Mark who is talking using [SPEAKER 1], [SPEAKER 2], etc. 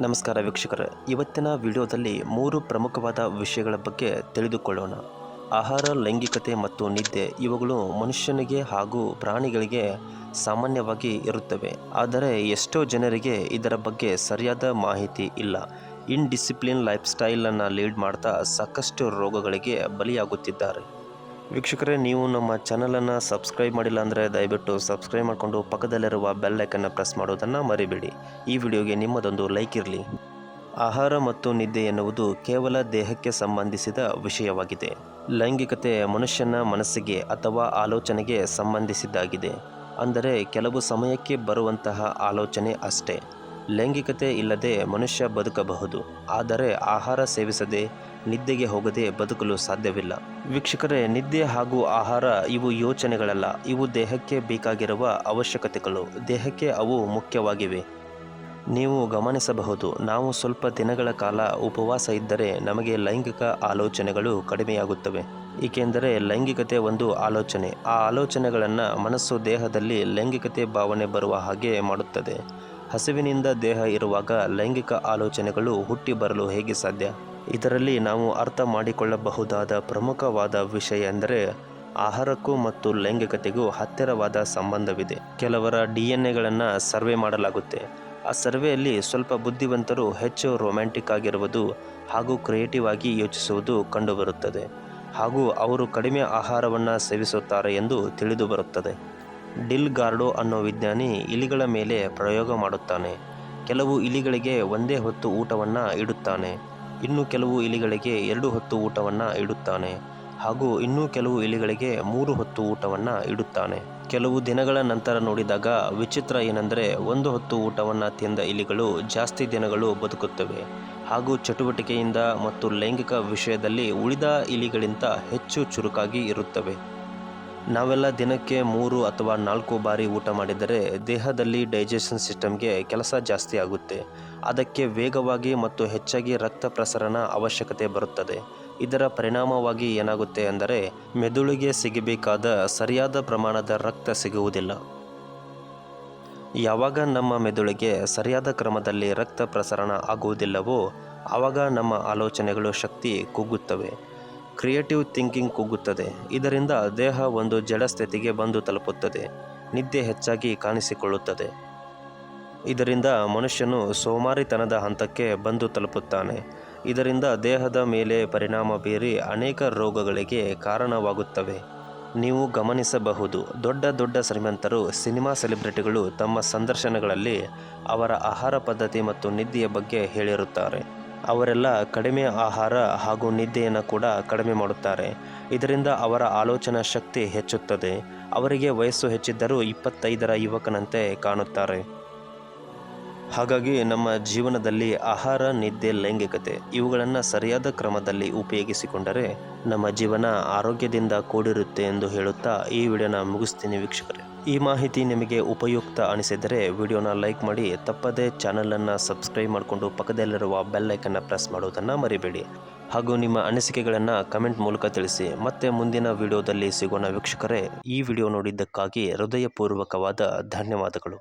[SPEAKER 1] ನಮಸ್ಕಾರ ವೀಕ್ಷಕರೇ, ಇವತ್ತಿನ ವಿಡಿಯೋದಲ್ಲಿ 3 ಪ್ರಮುಖವಾದ ವಿಷಯಗಳ ಬಗ್ಗೆ ತಿಳಿದುಕೊಳ್ಳೋಣ. ಆಹಾರ, ಲೈಂಗಿಕತೆ ಮತ್ತು ನಿದ್ದೆ ಇವುಗಳು ಮನುಷ್ಯನಿಗೆ ಹಾಗೂ ಪ್ರಾಣಿಗಳಿಗೆ ಸಾಮಾನ್ಯವಾಗಿ ಇರುತ್ತವೆ. ಆದರೆ ಎಷ್ಟೋ ಜನರಿಗೆ ಇದರ ಬಗ್ಗೆ ಸರಿಯಾದ ಮಾಹಿತಿ ಇಲ್ಲ. ಇನ್ಡಿಸಿಪ್ಲಿನ್ ಲೈಫ್ ಸ್ಟೈಲನ್ನು ಲೀಡ್ ಮಾಡ್ತಾ ಸಾಕಷ್ಟು ರೋಗಗಳಿಗೆ ಬಲಿಯಾಗುತ್ತಿದ್ದಾರೆ. ವೀಕ್ಷಕರೇ, ನೀವು ನಮ್ಮ ಚಾನಲನ್ನು ಸಬ್ಸ್ಕ್ರೈಬ್ ಮಾಡಿಲ್ಲ ಅಂದರೆ ದಯವಿಟ್ಟು ಸಬ್ಸ್ಕ್ರೈಬ್ ಮಾಡಿಕೊಂಡು ಪಕ್ಕದಲ್ಲಿರುವ ಬೆಲ್ ಐಕನ್ನ ಪ್ರೆಸ್ ಮಾಡೋದನ್ನು ಮರಿಬೇಡಿ. ಈ ವಿಡಿಯೋಗೆ ನಿಮ್ಮದೊಂದು ಲೈಕ್ ಇರಲಿ. ಆಹಾರ ಮತ್ತು ನಿದ್ದೆ ಎನ್ನುವುದು ಕೇವಲ ದೇಹಕ್ಕೆ ಸಂಬಂಧಿಸಿದ ವಿಷಯವಾಗಿದೆ. ಲೈಂಗಿಕತೆ ಮನುಷ್ಯನ ಮನಸ್ಸಿಗೆ ಅಥವಾ ಆಲೋಚನೆಗೆ ಸಂಬಂಧಿಸಿದ್ದಾಗಿದೆ. ಅಂದರೆ ಕೆಲವು ಸಮಯಕ್ಕೆ ಬರುವಂತಹ ಆಲೋಚನೆ ಅಷ್ಟೇ. ಲೈಂಗಿಕತೆ ಇಲ್ಲದೆ ಮನುಷ್ಯ ಬದುಕಬಹುದು, ಆದರೆ ಆಹಾರ ಸೇವಿಸದೆ ನಿದ್ದೆಗೆ ಹೋಗದೆ ಬದುಕಲು ಸಾಧ್ಯವಿಲ್ಲ. ವೀಕ್ಷಕರೇ, ನಿದ್ದೆ ಹಾಗೂ ಆಹಾರ ಇವು ಯೋಚನೆಗಳಲ್ಲ, ಇವು ದೇಹಕ್ಕೆ ಬೇಕಾಗಿರುವ ಅವಶ್ಯಕತೆಗಳು. ದೇಹಕ್ಕೆ ಅವು ಮುಖ್ಯವಾಗಿವೆ. ನೀವು ಗಮನಿಸಬಹುದು, ನಾವು ಸ್ವಲ್ಪ ದಿನಗಳ ಕಾಲ ಉಪವಾಸ ಇದ್ದರೆ ನಮಗೆ ಲೈಂಗಿಕ ಆಲೋಚನೆಗಳು ಕಡಿಮೆಯಾಗುತ್ತವೆ. ಏಕೆಂದರೆ ಲೈಂಗಿಕತೆ ಒಂದು ಆಲೋಚನೆ. ಆ ಆಲೋಚನೆಗಳನ್ನು ಮನಸ್ಸು ದೇಹದಲ್ಲಿ ಲೈಂಗಿಕತೆ ಭಾವನೆ ಬರುವ ಹಾಗೆ ಮಾಡುತ್ತದೆ. ಹಸಿವಿನಿಂದ ದೇಹ ಇರುವಾಗ ಲೈಂಗಿಕ ಆಲೋಚನೆಗಳು ಹುಟ್ಟಿ ಬರಲು ಹೇಗೆ ಸಾಧ್ಯ? ಇದರಲ್ಲಿ ನಾವು ಅರ್ಥ ಮಾಡಿಕೊಳ್ಳಬಹುದಾದ ಪ್ರಮುಖವಾದ ವಿಷಯ ಎಂದರೆ ಆಹಾರಕ್ಕೂ ಮತ್ತು ಲೈಂಗಿಕತೆಗೂ ಹತ್ತಿರವಾದ ಸಂಬಂಧವಿದೆ. ಕೆಲವರ DNA ಸರ್ವೆ ಮಾಡಲಾಗುತ್ತೆ. ಆ ಸರ್ವೆಯಲ್ಲಿ ಸ್ವಲ್ಪ ಬುದ್ಧಿವಂತರು ಹೆಚ್ಚು ರೊಮ್ಯಾಂಟಿಕ್ ಆಗಿರುವುದು ಹಾಗೂ ಕ್ರಿಯೇಟಿವ್ ಆಗಿ ಯೋಚಿಸುವುದು ಕಂಡುಬರುತ್ತದೆ. ಹಾಗೂ ಅವರು ಕಡಿಮೆ ಆಹಾರವನ್ನು ಸೇವಿಸುತ್ತಾರೆ ಎಂದು ತಿಳಿದು ಬರುತ್ತದೆ. ಡಿಲ್ ಗಾರ್ಡೋ ಅನ್ನೋ ವಿಜ್ಞಾನಿ ಇಲಿಗಳ ಮೇಲೆ ಪ್ರಯೋಗ ಮಾಡುತ್ತಾನೆ. ಕೆಲವು ಇಲಿಗಳಿಗೆ ಒಂದೇ ಹೊತ್ತು ಊಟವನ್ನು ಇಡುತ್ತಾನೆ, ಇನ್ನು ಕೆಲವು ಇಲಿಗಳಿಗೆ 2 ಹೊತ್ತು ಊಟವನ್ನು ಇಡುತ್ತಾನೆ, ಹಾಗೂ ಇನ್ನೂ ಕೆಲವು ಇಲಿಗಳಿಗೆ 3 ಹೊತ್ತು ಊಟವನ್ನು ಇಡುತ್ತಾನೆ. ಕೆಲವು ದಿನಗಳ ನಂತರ ನೋಡಿದಾಗ ವಿಚಿತ್ರ ಏನೆಂದರೆ 1 ಹೊತ್ತು ಊಟವನ್ನು ತಿಂದ ಇಲಿಗಳು ಜಾಸ್ತಿ ದಿನಗಳು ಬದುಕುತ್ತವೆ ಹಾಗೂ ಚಟುವಟಿಕೆಯಿಂದ ಮತ್ತು ಲೈಂಗಿಕ ವಿಷಯದಲ್ಲಿ ಉಳಿದ ಇಲಿಗಳಿಗಿಂತ ಹೆಚ್ಚು ಚುರುಕಾಗಿ ಇರುತ್ತವೆ. ನಾವೆಲ್ಲ ದಿನಕ್ಕೆ 3 ಅಥವಾ 4 ಬಾರಿ ಊಟ ಮಾಡಿದರೆ ದೇಹದಲ್ಲಿ ಡೈಜೆಷನ್ ಸಿಸ್ಟಮ್ಗೆ ಕೆಲಸ ಜಾಸ್ತಿ ಆಗುತ್ತೆ. ಅದಕ್ಕೆ ವೇಗವಾಗಿ ಮತ್ತು ಹೆಚ್ಚಾಗಿ ರಕ್ತ ಪ್ರಸರಣ ಅವಶ್ಯಕತೆ ಬರುತ್ತದೆ. ಇದರ ಪರಿಣಾಮವಾಗಿ ಏನಾಗುತ್ತೆ ಅಂದರೆ ಮೆದುಳಿಗೆ ಸಿಗಬೇಕಾದ ಸರಿಯಾದ ಪ್ರಮಾಣದ ರಕ್ತ ಸಿಗುವುದಿಲ್ಲ. ಯಾವಾಗ ನಮ್ಮ ಮೆದುಳಿಗೆ ಸರಿಯಾದ ಕ್ರಮದಲ್ಲಿ ರಕ್ತ ಪ್ರಸರಣ ಆಗುವುದಿಲ್ಲವೋ ಆವಾಗ ನಮ್ಮ ಆಲೋಚನೆಗಳು ಶಕ್ತಿ ಕುಗ್ಗುತ್ತವೆ. Creative thinking ಕುಗ್ಗುತ್ತದೆ. ಇದರಿಂದ ದೇಹ ಒಂದು ಜಡ ಸ್ಥಿತಿಗೆ ಬಂದು ತಲುಪುತ್ತದೆ. ನಿದ್ದೆ ಹೆಚ್ಚಾಗಿ ಕಾಣಿಸಿಕೊಳ್ಳುತ್ತದೆ. ಇದರಿಂದ ಮನುಷ್ಯನು ಸೋಮಾರಿತನದ ಹಂತಕ್ಕೆ ಬಂದು ತಲುಪುತ್ತಾನೆ. ಇದರಿಂದ ದೇಹದ ಮೇಲೆ ಪರಿಣಾಮ ಬೀರಿ ಅನೇಕ ರೋಗಗಳಿಗೆ ಕಾರಣವಾಗುತ್ತವೆ. ನೀವು ಗಮನಿಸಬಹುದು, ದೊಡ್ಡ ದೊಡ್ಡ ಶ್ರೀಮಂತರು, ಸಿನಿಮಾ ಸೆಲೆಬ್ರಿಟಿಗಳು ತಮ್ಮ ಸಂದರ್ಶನಗಳಲ್ಲಿ ಅವರ ಆಹಾರ ಪದ್ಧತಿ ಮತ್ತು ನಿದ್ದೆಯ ಬಗ್ಗೆ ಹೇಳಿರುತ್ತಾರೆ. ಅವರೆಲ್ಲ ಕಡಿಮೆ ಆಹಾರ ಹಾಗೂ ನಿದ್ದೆಯನ್ನು ಕೂಡ ಕಡಿಮೆ ಮಾಡುತ್ತಾರೆ. ಇದರಿಂದ ಅವರ ಆಲೋಚನಾ ಶಕ್ತಿ ಹೆಚ್ಚುತ್ತದೆ. ಅವರಿಗೆ ವಯಸ್ಸು ಹೆಚ್ಚಿದ್ದರೂ 25ರ ಯುವಕನಂತೆ ಕಾಣುತ್ತಾರೆ. ಹಾಗಾಗಿ ನಮ್ಮ ಜೀವನದಲ್ಲಿ ಆಹಾರ, ನಿದ್ದೆ, ಲೈಂಗಿಕತೆ ಇವುಗಳನ್ನು ಸರಿಯಾದ ಕ್ರಮದಲ್ಲಿ ಉಪಯೋಗಿಸಿಕೊಂಡರೆ ನಮ್ಮ ಜೀವನ ಆರೋಗ್ಯದಿಂದ ಕೂಡಿರುತ್ತೆ ಎಂದು ಹೇಳುತ್ತಾ ಈ ವಿಡಿಯೋನ ಮುಗಿಸ್ತೀನಿ ವೀಕ್ಷಕರೇ. ಈ ಮಾಹಿತಿ ನಿಮಗೆ ಉಪಯುಕ್ತ ಅನಿಸಿದರೆ ವಿಡಿಯೋನ ಲೈಕ್ ಮಾಡಿ, ತಪ್ಪದೇ ಚಾನಲನ್ನು ಸಬ್ಸ್ಕ್ರೈಬ್ ಮಾಡಿಕೊಂಡು ಪಕ್ಕದಲ್ಲಿರುವ ಬೆಲ್ ಐಕನ್ನ ಪ್ರೆಸ್ ಮಾಡೋದನ್ನು ಮರಿಬೇಡಿ. ಹಾಗೂ ನಿಮ್ಮ ಅನಿಸಿಕೆಗಳನ್ನು ಕಮೆಂಟ್ ಮೂಲಕ ತಿಳಿಸಿ. ಮತ್ತೆ ಮುಂದಿನ ವಿಡಿಯೋದಲ್ಲಿ ಸಿಗೋಣ ವೀಕ್ಷಕರೇ. ಈ ವಿಡಿಯೋ ನೋಡಿದ್ದಕ್ಕಾಗಿ ಹೃದಯಪೂರ್ವಕವಾದ ಧನ್ಯವಾದಗಳು.